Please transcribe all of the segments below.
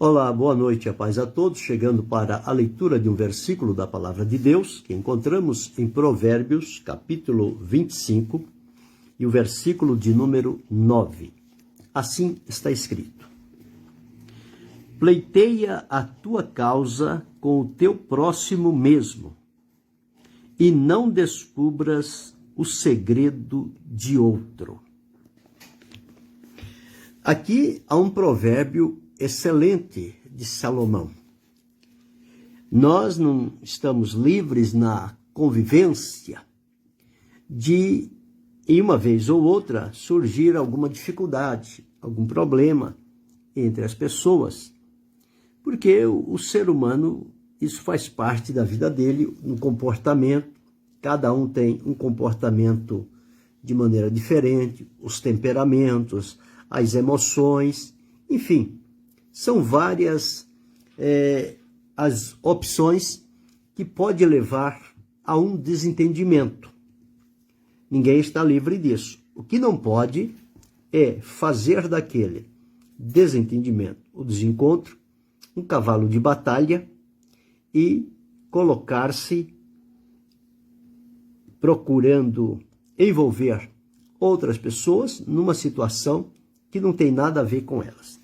Olá, boa noite, a paz a todos, chegando para a leitura de um versículo da Palavra de Deus, que encontramos em Provérbios, capítulo 25, e o versículo de número 9. Assim está escrito: pleiteia a tua causa com o teu próximo mesmo, e não descubras o segredo de outro. Aqui há um provérbio excelente de Salomão. Nós não estamos livres na convivência de, em uma vez ou outra, surgir alguma dificuldade, algum problema entre as pessoas, porque o ser humano, isso faz parte da vida dele, um comportamento, cada um tem um comportamento de maneira diferente, os temperamentos, as emoções, enfim, são várias as opções que pode levar a um desentendimento. Ninguém está livre disso. O que não pode é fazer daquele desentendimento, o desencontro, um cavalo de batalha e colocar-se procurando envolver outras pessoas numa situação que não tem nada a ver com elas.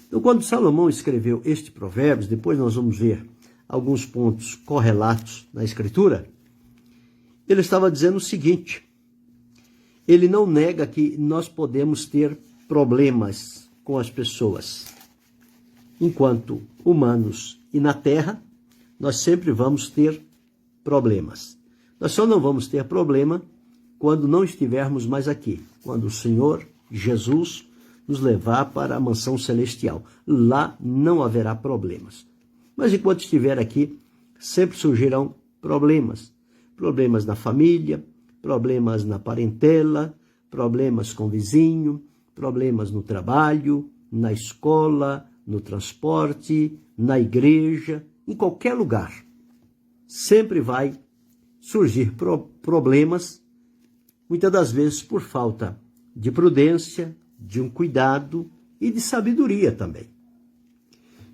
Então, quando Salomão escreveu este provérbio, depois nós vamos ver alguns pontos correlatos na escritura, ele estava dizendo o seguinte: ele não nega que nós podemos ter problemas com as pessoas. Enquanto humanos e na terra, nós sempre vamos ter problemas. Nós só não vamos ter problema quando não estivermos mais aqui, quando o Senhor Jesus nos levar para a mansão celestial. Lá não haverá problemas. Mas enquanto estiver aqui, sempre surgirão problemas. Problemas na família, problemas na parentela, problemas com o vizinho, problemas no trabalho, na escola, no transporte, na igreja, em qualquer lugar. Sempre vai surgir problemas, muitas das vezes por falta de prudência, de um cuidado e de sabedoria também.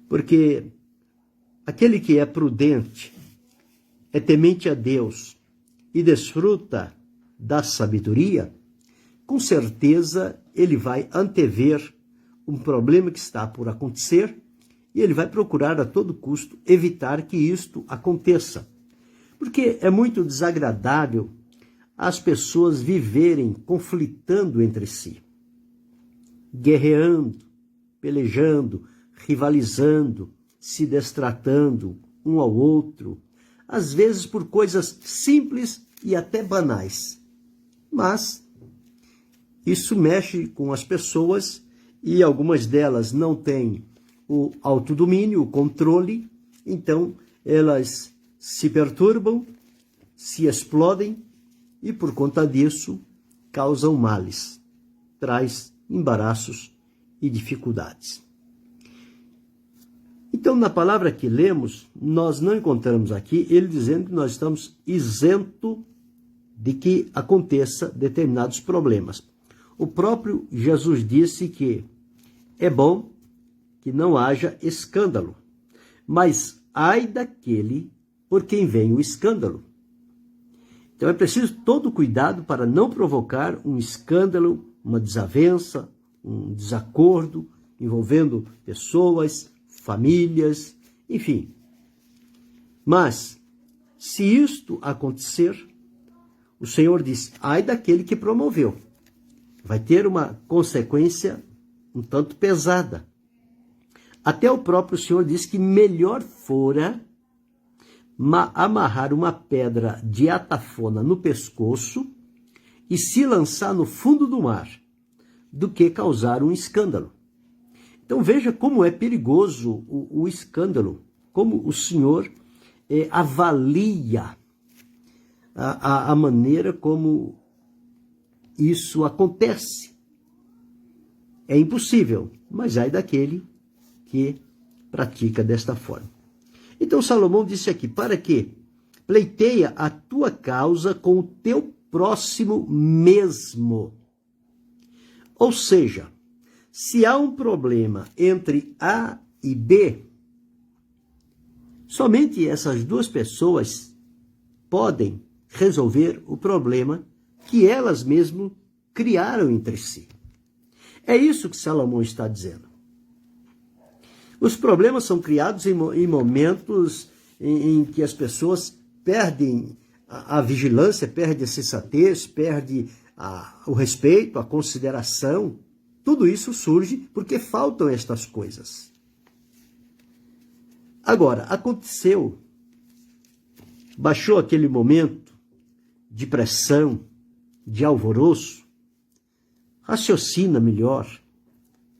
Porque aquele que é prudente, é temente a Deus e desfruta da sabedoria, com certeza ele vai antever um problema que está por acontecer e ele vai procurar a todo custo evitar que isto aconteça. Porque é muito desagradável as pessoas viverem conflitando entre si, guerreando, pelejando, rivalizando, se destratando um ao outro, às vezes por coisas simples e até banais. Mas isso mexe com as pessoas e algumas delas não têm o autodomínio, o controle, então elas se perturbam, se explodem e por conta disso causam males, traz embaraços e dificuldades. Então, na palavra que lemos, nós não encontramos aqui ele dizendo que nós estamos isentos de que aconteça determinados problemas. O próprio Jesus disse que é bom que não haja escândalo, mas ai daquele por quem vem o escândalo. Então é preciso todo cuidado para não provocar um escândalo, uma desavença, um desacordo envolvendo pessoas, famílias, enfim. Mas, se isto acontecer, o Senhor diz, ai daquele que promoveu. Vai ter uma consequência um tanto pesada. Até o próprio Senhor diz que melhor fora amarrar uma pedra de atafona no pescoço e se lançar no fundo do mar, do que causar um escândalo. Então veja como é perigoso o escândalo, como o Senhor avalia a maneira como isso acontece. É impossível, mas ai daquele que pratica desta forma. Então Salomão disse aqui, para que pleiteia a tua causa com o teu próximo mesmo. Ou seja, se há um problema entre a e B, somente essas duas pessoas podem resolver o problema que elas mesmas criaram entre si. É isso que Salomão está dizendo. Os problemas são criados em momentos em que as pessoas perdem a vigilância, perdem a sensatez, perdem o respeito, a consideração. Tudo isso surge porque faltam estas coisas. Agora, aconteceu, baixou aquele momento de pressão, de alvoroço, raciocina melhor,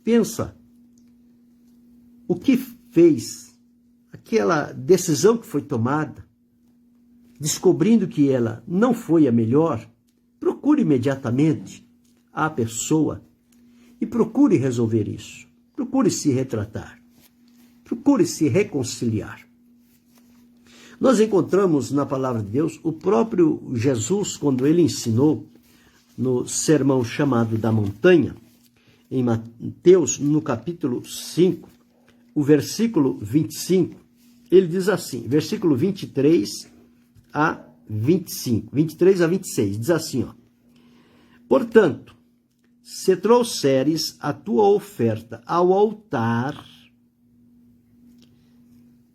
pensa o que fez, aquela decisão que foi tomada, descobrindo que ela não foi a melhor, procure imediatamente a pessoa e procure resolver isso. Procure se retratar. Procure se reconciliar. Nós encontramos na palavra de Deus o próprio Jesus, quando ele ensinou no sermão chamado da montanha, em Mateus, no capítulo 5, o versículo 25, ele diz assim, versículo 23 a 25, 23 a 26, diz assim, ó: portanto, se trouxeres a tua oferta ao altar,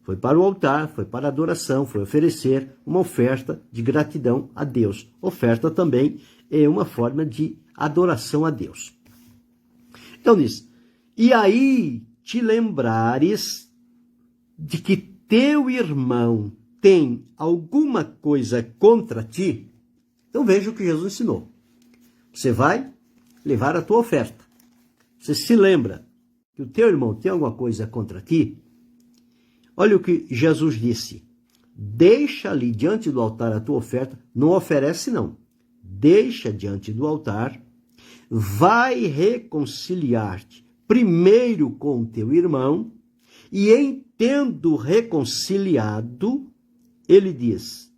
foi para o altar, foi para a adoração, foi oferecer uma oferta de gratidão a Deus. Oferta também é uma forma de adoração a Deus. Então diz, e aí te lembrares de que teu irmão tem alguma coisa contra ti, então veja o que Jesus ensinou. Você vai levar a tua oferta. Você se lembra que o teu irmão tem alguma coisa contra ti? Olha o que Jesus disse. Deixa ali diante do altar a tua oferta. Não oferece não. Deixa diante do altar. Vai reconciliar-te primeiro com o teu irmão. E em tendo reconciliado, ele diz,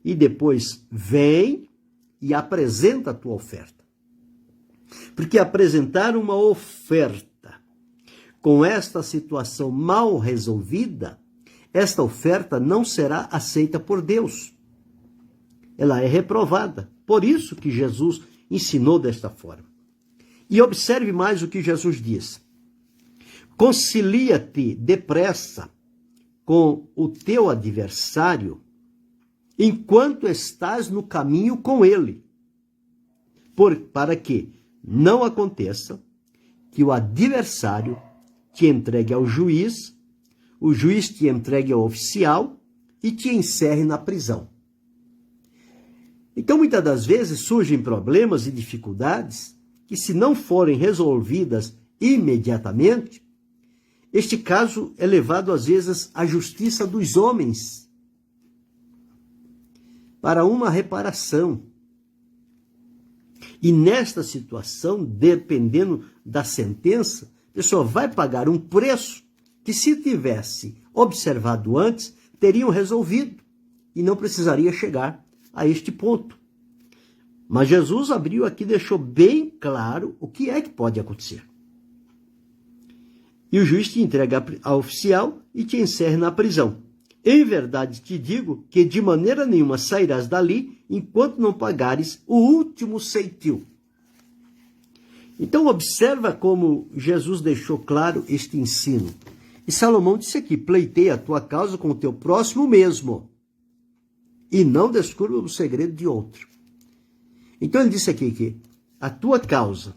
e depois vem e apresenta a tua oferta. Porque apresentar uma oferta com esta situação mal resolvida, esta oferta não será aceita por Deus. Ela é reprovada. Por isso que Jesus ensinou desta forma. E observe mais o que Jesus diz. Concilia-te depressa com o teu adversário enquanto estás no caminho com ele, para que não aconteça que o adversário te entregue ao juiz, o juiz te entregue ao oficial e te encerre na prisão. Então, muitas das vezes surgem problemas e dificuldades que, se não forem resolvidas imediatamente, este caso é levado às vezes à justiça dos homens para uma reparação. E nesta situação, dependendo da sentença, a pessoa vai pagar um preço que, se tivesse observado antes, teriam resolvido e não precisaria chegar a este ponto. Mas Jesus abriu aqui, deixou bem claro o que é que pode acontecer. E o juiz te entrega ao oficial e te encerra na prisão. Em verdade te digo que de maneira nenhuma sairás dali enquanto não pagares o último ceitil. Então observa como Jesus deixou claro este ensino. E Salomão disse aqui, pleiteia a tua causa com o teu próximo mesmo, e não descubra o segredo de outro. Então ele disse aqui que a tua causa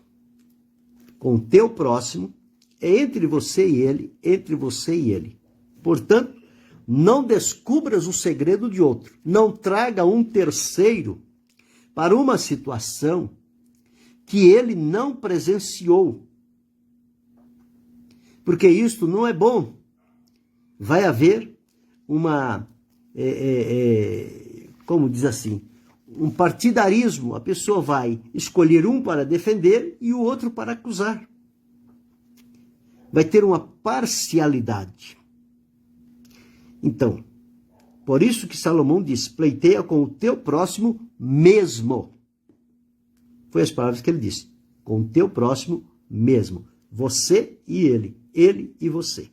com o teu próximo é entre você e ele, entre você e ele. Portanto, não descubras o segredo de outro. Não traga um terceiro para uma situação que ele não presenciou. Porque isto não é bom. Vai haver uma, como diz assim, um partidarismo. A pessoa vai escolher um para defender e o outro para acusar. Vai ter uma parcialidade. Então, por isso que Salomão diz, pleiteia com o teu próximo mesmo. Foi as palavras que ele disse, com o teu próximo mesmo. Você e ele e você.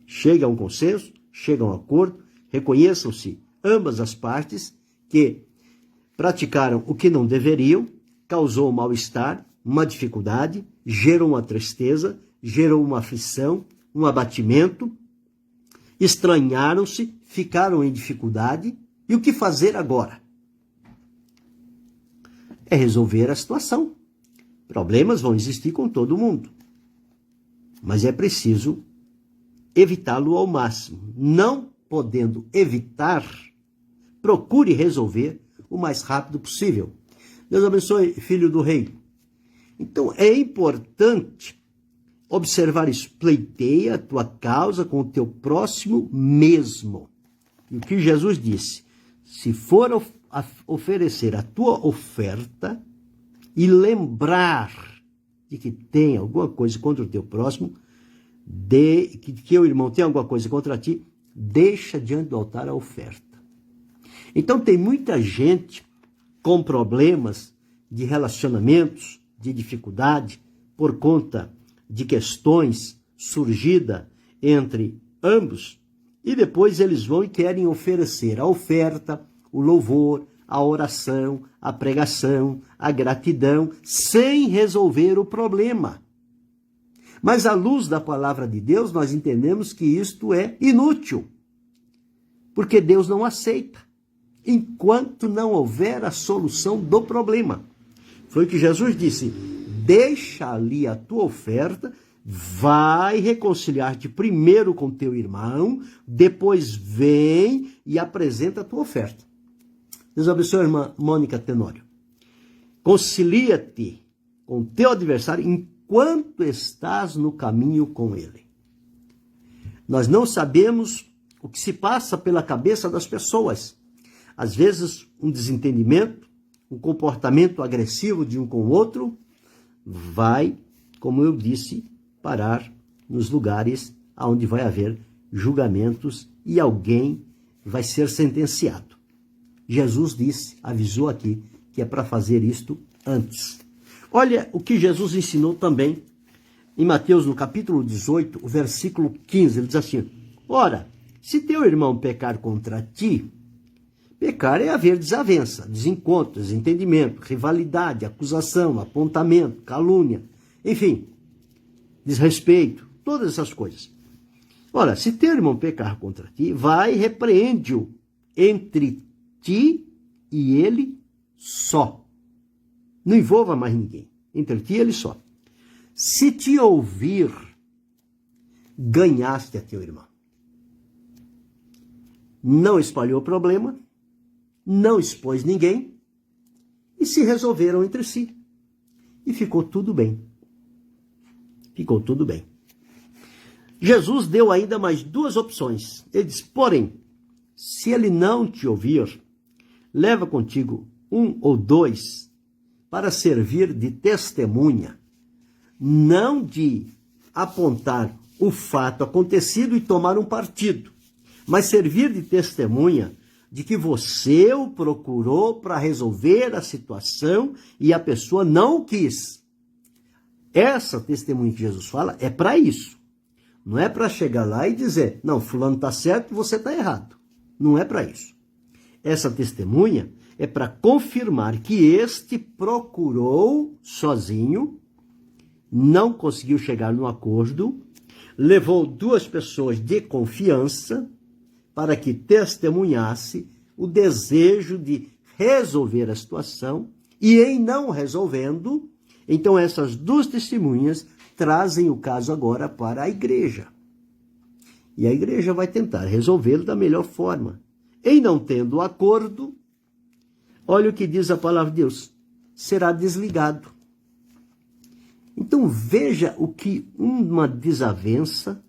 chegue a um consenso, chegue a um acordo, reconheçam-se ambas as partes que praticaram o que não deveriam, causou um mal-estar, uma dificuldade, gerou uma tristeza, gerou uma aflição, um abatimento, estranharam-se, ficaram em dificuldade. E o que fazer agora? É resolver a situação. Problemas vão existir com todo mundo, mas é preciso evitá-lo ao máximo. Não podendo evitar, procure resolver o mais rápido possível. Deus abençoe, filho do rei. Então, é importante observar isso. Pleiteia a tua causa com o teu próximo mesmo. E o que Jesus disse? Se for oferecer a tua oferta e lembrar de que tem alguma coisa contra o teu próximo, que o irmão tem alguma coisa contra ti, deixa diante do altar a oferta. Então tem muita gente com problemas de relacionamentos, de dificuldade, por conta de questões surgidas entre ambos, e depois eles vão e querem oferecer a oferta, o louvor, a oração, a pregação, a gratidão, sem resolver o problema. Mas à luz da palavra de Deus, nós entendemos que isto é inútil, porque Deus não aceita, enquanto não houver a solução do problema. Foi o que Jesus disse: deixa ali a tua oferta, vai reconciliar-te primeiro com teu irmão, depois vem e apresenta a tua oferta. Deus abençoe a irmã Mônica Tenório. Concilia-te com teu adversário enquanto estás no caminho com ele. Nós não sabemos o que se passa pela cabeça das pessoas. Às vezes, um desentendimento, um comportamento agressivo de um com o outro, vai, como eu disse, parar nos lugares onde vai haver julgamentos e alguém vai ser sentenciado. Jesus disse, avisou aqui, que é para fazer isto antes. Olha o que Jesus ensinou também em Mateus, no capítulo 18, o versículo 15. Ele diz assim: ora, se teu irmão pecar contra ti, pecar é haver desavença, desencontro, desentendimento, rivalidade, acusação, apontamento, calúnia, enfim, desrespeito, todas essas coisas. Ora, se teu irmão pecar contra ti, vai e repreende-o entre ti e ele só. Não envolva mais ninguém. Entre ti e ele só. Se te ouvir, ganhaste a teu irmão. Não espalhou o problema, não expôs ninguém, e se resolveram entre si. E ficou tudo bem. Ficou tudo bem. Jesus deu ainda mais duas opções. Ele diz: porém, se ele não te ouvir, leva contigo um ou dois para servir de testemunha, não de apontar o fato acontecido e tomar um partido, mas servir de testemunha de que você o procurou para resolver a situação e a pessoa não quis. Essa testemunha que Jesus fala é para isso. Não é para chegar lá e dizer: não, fulano está certo, você está errado. Não é para isso. Essa testemunha é para confirmar que este procurou sozinho, não conseguiu chegar no acordo, levou duas pessoas de confiança para que testemunhasse o desejo de resolver a situação, e em não resolvendo, então essas duas testemunhas trazem o caso agora para a igreja. E a igreja vai tentar resolvê-lo da melhor forma. Em não tendo acordo, olha o que diz a palavra de Deus: será desligado. Então veja o que uma desavença,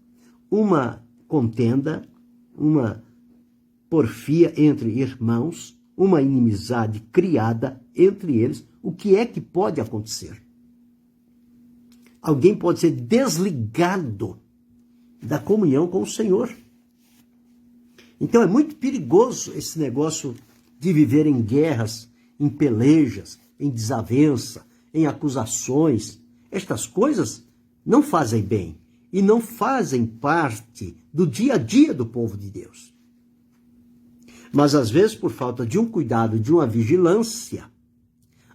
uma contenda, uma porfia entre irmãos, uma inimizade criada entre eles, o que é que pode acontecer? Alguém pode ser desligado da comunhão com o Senhor. Então é muito perigoso esse negócio de viver em guerras, em pelejas, em desavença, em acusações. Estas coisas não fazem bem. e não fazem parte do dia a dia do povo de Deus. Mas às vezes, por falta de um cuidado, de uma vigilância,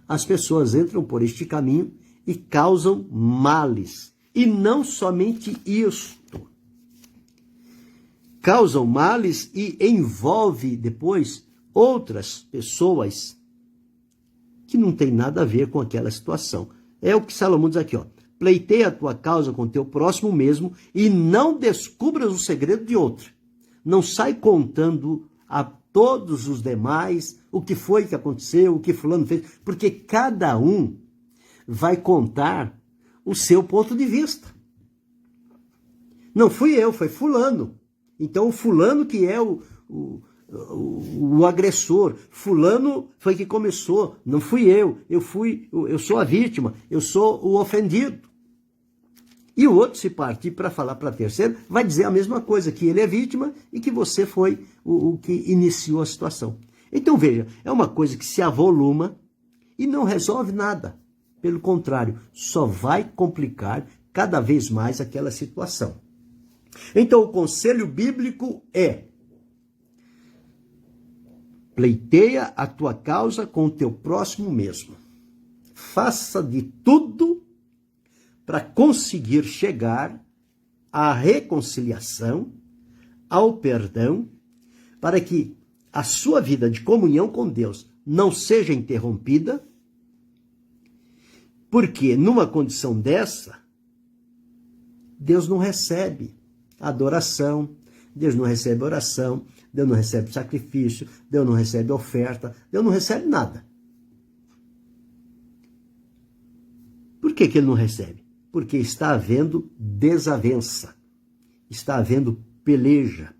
as pessoas entram por este caminho e causam males. E não somente isto. Causam males e envolve depois outras pessoas que não tem nada a ver com aquela situação. É o que Salomão diz aqui, ó. Pleiteia a tua causa com teu próximo mesmo e não descubras o segredo de outro. Não sai contando a todos os demais o que foi que aconteceu, o que fulano fez, porque cada um vai contar o seu ponto de vista. Não fui eu, foi fulano. Então o fulano que é o agressor, fulano foi que começou, não fui eu sou a vítima, eu sou o ofendido. E o outro, se partir para falar para terceiro, vai dizer a mesma coisa, que ele é vítima e que você foi o que iniciou a situação. Então veja, é uma coisa que se avoluma e não resolve nada. Pelo contrário, só vai complicar cada vez mais aquela situação. Então o conselho bíblico é: pleiteia a tua causa com o teu próximo mesmo. Faça de tudo para conseguir chegar à reconciliação, ao perdão, para que a sua vida de comunhão com Deus não seja interrompida, porque numa condição dessa, Deus não recebe adoração, Deus não recebe oração, Deus não recebe sacrifício, Deus não recebe oferta, Deus não recebe nada. Por que ele não recebe? Porque está havendo desavença, está havendo peleja,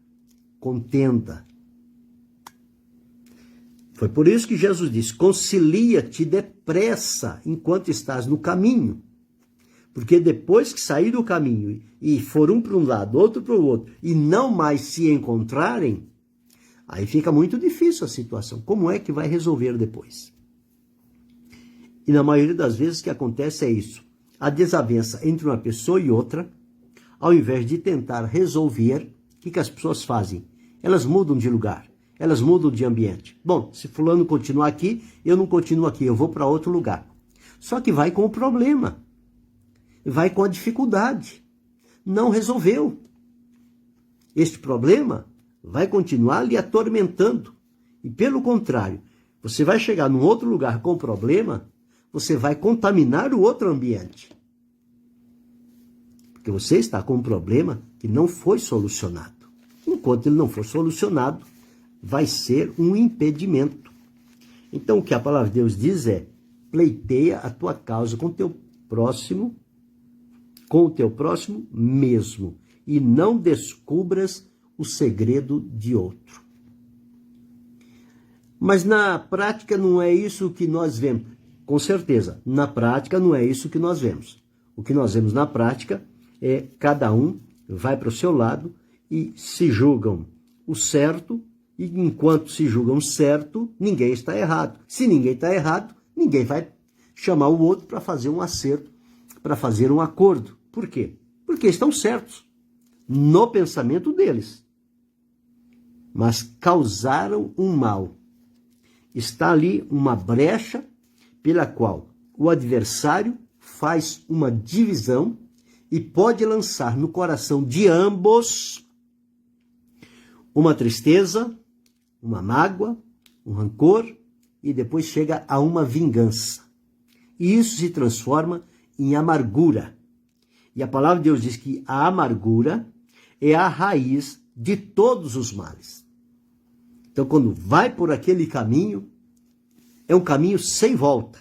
contenda. Foi por isso que Jesus disse: concilia-te depressa enquanto estás no caminho. Porque depois que sair do caminho e for um para um lado, outro para o outro, e não mais se encontrarem, aí fica muito difícil a situação. Como é que vai resolver depois? E na maioria das vezes o que acontece é isso. A desavença entre uma pessoa e outra, ao invés de tentar resolver, o que as pessoas fazem? Elas mudam de lugar, elas mudam de ambiente. Bom, se fulano continuar aqui, eu não continuo aqui, eu vou para outro lugar. Só que vai com o problema, vai com a dificuldade, não resolveu. Este problema vai continuar lhe atormentando. E pelo contrário, você vai chegar num outro lugar com problema, você vai contaminar o outro ambiente. Porque você está com um problema que não foi solucionado. Enquanto ele não for solucionado, vai ser um impedimento. Então o que a palavra de Deus diz é: pleiteia a tua causa com o teu próximo mesmo, e não descubras o segredo de outro. Mas na prática não é isso que nós vemos. Com certeza, na prática não é isso que nós vemos. O que nós vemos na prática é cada um vai para o seu lado e se julgam o certo, e enquanto se julgam certo, ninguém está errado. Se ninguém está errado, ninguém vai chamar o outro para fazer um acerto, para fazer um acordo. Por quê? Porque estão certos no pensamento deles, mas causaram um mal. Está ali uma brecha pela qual o adversário faz uma divisão e pode lançar no coração de ambos uma tristeza, uma mágoa, um rancor, e depois chega a uma vingança. E isso se transforma em amargura. E a palavra de Deus diz que a amargura é a raiz de todos os males. Então, quando vai por aquele caminho, é um caminho sem volta.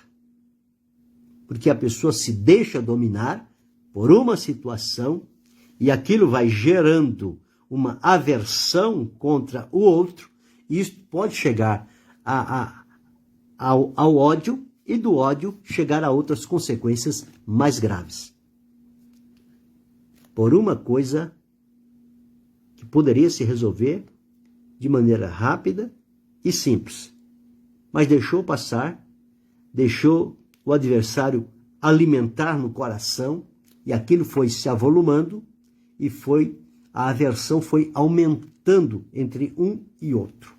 Porque a pessoa se deixa dominar por uma situação e aquilo vai gerando uma aversão contra o outro, e isso pode chegar ao ódio, e do ódio chegar a outras consequências mais graves. Por uma coisa que poderia se resolver de maneira rápida e simples, mas deixou passar, deixou o adversário alimentar no coração, e aquilo foi se avolumando, e a aversão foi aumentando entre um e outro.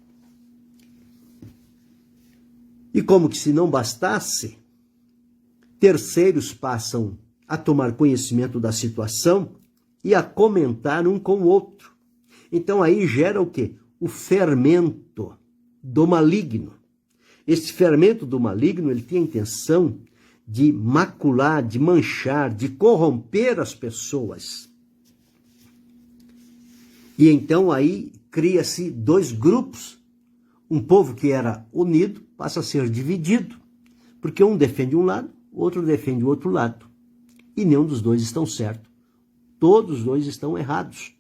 E como que se não bastasse, terceiros passam a tomar conhecimento da situação e a comentar um com o outro. Então aí gera o quê? O fermento do maligno. Esse fermento do maligno, ele tem a intenção de macular, de manchar, de corromper as pessoas. E então aí cria-se dois grupos. Um povo que era unido passa a ser dividido, porque um defende um lado, o outro defende o outro lado. E nenhum dos dois estão certos. Todos os dois estão errados.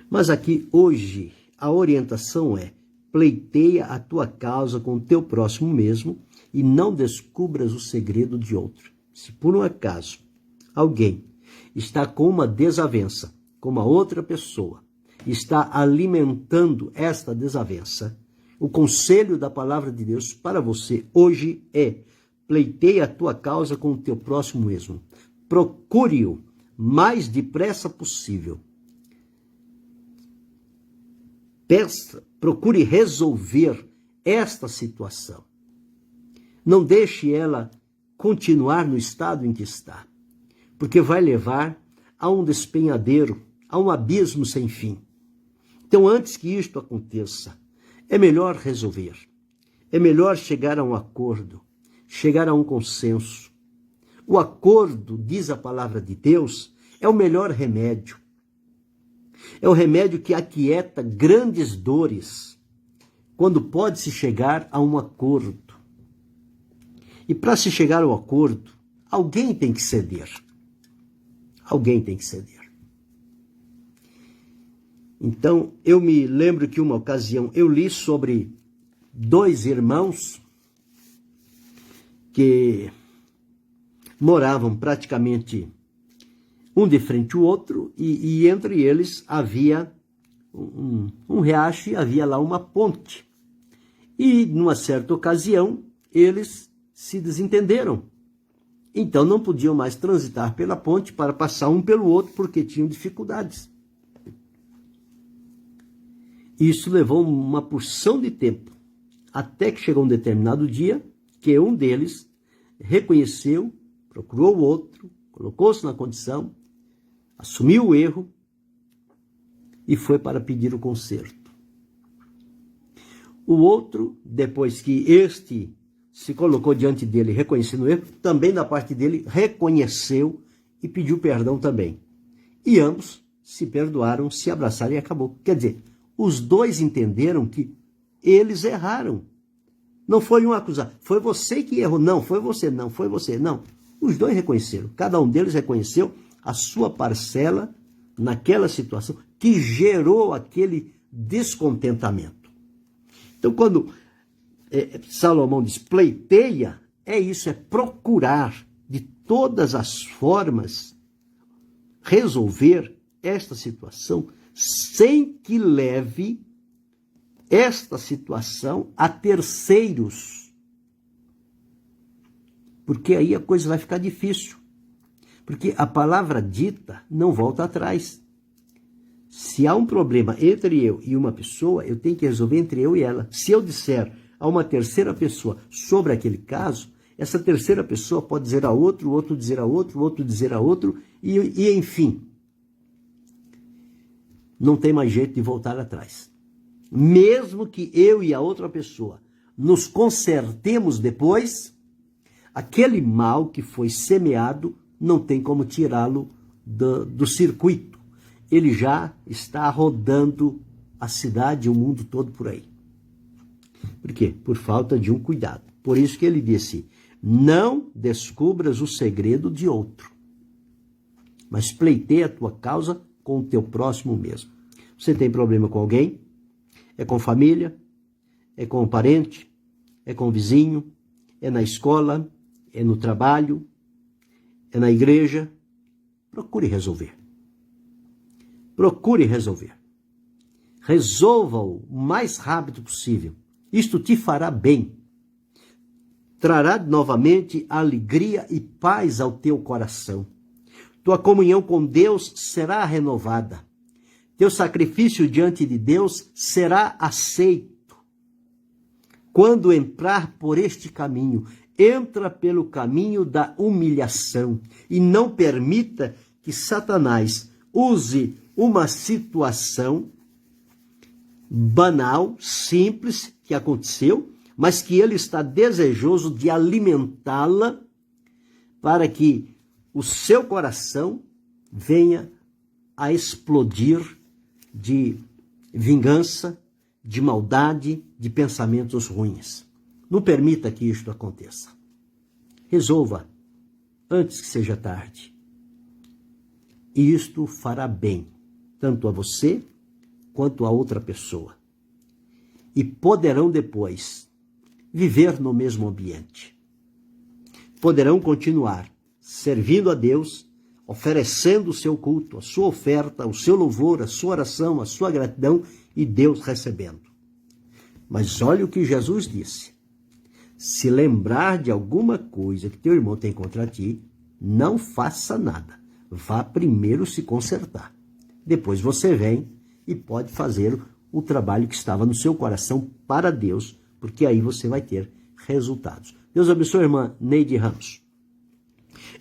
Mas aqui, hoje, a orientação é: pleiteia a tua causa com o teu próximo mesmo e não descubras o segredo de outro. Se por um acaso alguém está com uma desavença com uma outra pessoa, está alimentando esta desavença, o conselho da palavra de Deus para você hoje é: pleiteia a tua causa com o teu próximo mesmo. Procure-o mais depressa possível. Procure resolver esta situação. Não deixe ela continuar no estado em que está, porque vai levar a um despenhadeiro, a um abismo sem fim. Então, antes que isto aconteça, é melhor resolver. É melhor chegar a um acordo, chegar a um consenso. O acordo, diz a palavra de Deus, é o melhor remédio. É o remédio que aquieta grandes dores, quando pode-se chegar a um acordo. E para se chegar ao acordo, alguém tem que ceder. Alguém tem que ceder. Então, eu me lembro que uma ocasião eu li sobre dois irmãos que moravam praticamente um de frente ao outro, e entre eles havia um riacho e havia lá uma ponte. E, numa certa ocasião, eles se desentenderam. Então, não podiam mais transitar pela ponte para passar um pelo outro, porque tinham dificuldades. Isso levou uma porção de tempo, até que chegou um determinado dia que um deles reconheceu, procurou o outro, colocou-se na condição, assumiu o erro e foi para pedir o conserto. O outro, depois que este se colocou diante dele reconhecendo o erro, também da parte dele reconheceu e pediu perdão também. E ambos se perdoaram, se abraçaram e acabou. Quer dizer, os dois entenderam que eles erraram. Não foi um acusar, foi você que errou. Não, foi você, não, foi você. Não, os dois reconheceram. Cada um deles reconheceu a sua parcela naquela situação que gerou aquele descontentamento. Então, quando Salomão diz pleiteia, é isso, é procurar de todas as formas resolver esta situação sem que leve esta situação a terceiros. Porque aí a coisa vai ficar difícil. Porque a palavra dita não volta atrás. Se há um problema entre eu e uma pessoa, eu tenho que resolver entre eu e ela. Se eu disser a uma terceira pessoa sobre aquele caso, essa terceira pessoa pode dizer a outro, o outro dizer a outro, o outro dizer a outro, e enfim. Não tem mais jeito de voltar atrás. Mesmo que eu e a outra pessoa nos consertemos depois, aquele mal que foi semeado não tem como tirá-lo do circuito. Ele já está rodando a cidade e o mundo todo por aí. Por quê? Por falta de um cuidado. Por isso que ele disse: não descubras o segredo de outro, mas pleiteia a tua causa com o teu próximo mesmo. Você tem problema com alguém? É com família? É com o parente? É com o vizinho? É na escola? É no trabalho? É na igreja? Procure resolver. Procure resolver. Resolva-o o mais rápido possível. Isto te fará bem. Trará novamente alegria e paz ao teu coração. tua comunhão com Deus será renovada. Teu sacrifício diante de Deus será aceito. Quando entrar por este caminho, entra pelo caminho da humilhação e não permita que Satanás use uma situação banal, simples, que aconteceu, mas que ele está desejoso de alimentá-la para que o seu coração venha a explodir de vingança, de maldade, de pensamentos ruins. Não permita que isto aconteça. Resolva antes que seja tarde. E isto fará bem, tanto a você quanto a outra pessoa. E poderão depois viver no mesmo ambiente. Poderão continuar servindo a Deus, oferecendo o seu culto, a sua oferta, o seu louvor, a sua oração, a sua gratidão e Deus recebendo. Mas olha o que Jesus disse. Se lembrar de alguma coisa que teu irmão tem contra ti, não faça nada. Vá primeiro se consertar. Depois você vem e pode fazer o trabalho que estava no seu coração para Deus, porque aí você vai ter resultados. Deus abençoe a irmã Neide Ramos.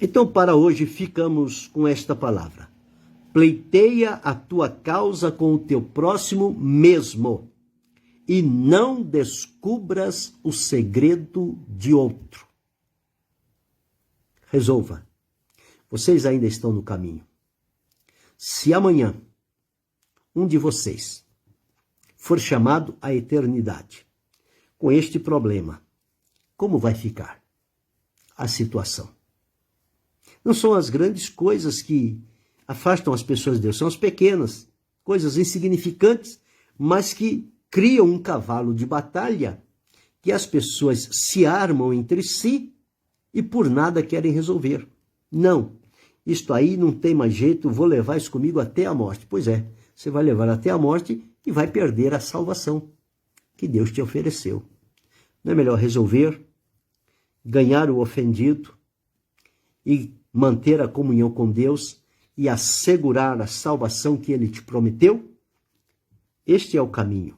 Então, para hoje, ficamos com esta palavra. Pleiteia a tua causa com o teu próximo mesmo, e não descubras o segredo de outro. Resolva. Vocês ainda estão no caminho. Se amanhã um de vocês for chamado à eternidade com este problema, como vai ficar a situação? Não são as grandes coisas que afastam as pessoas de Deus, são as pequenas, coisas insignificantes, mas que criam um cavalo de batalha que as pessoas se armam entre si e por nada querem resolver. Não, isto aí não tem mais jeito, vou levar isso comigo até a morte. Pois é, você vai levar até a morte e vai perder a salvação que Deus te ofereceu. Não é melhor resolver, ganhar o ofendido e manter a comunhão com Deus e assegurar a salvação que Ele te prometeu? Este é o caminho.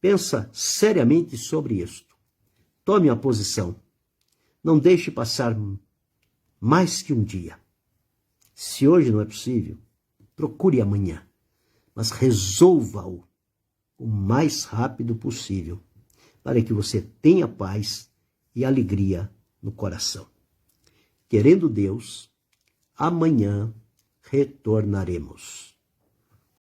Pensa seriamente sobre isto. Tome a posição. Não deixe passar mais que um dia. Se hoje não é possível, procure amanhã, mas resolva-o o mais rápido possível, para que você tenha paz e alegria no coração. Querendo Deus, amanhã retornaremos.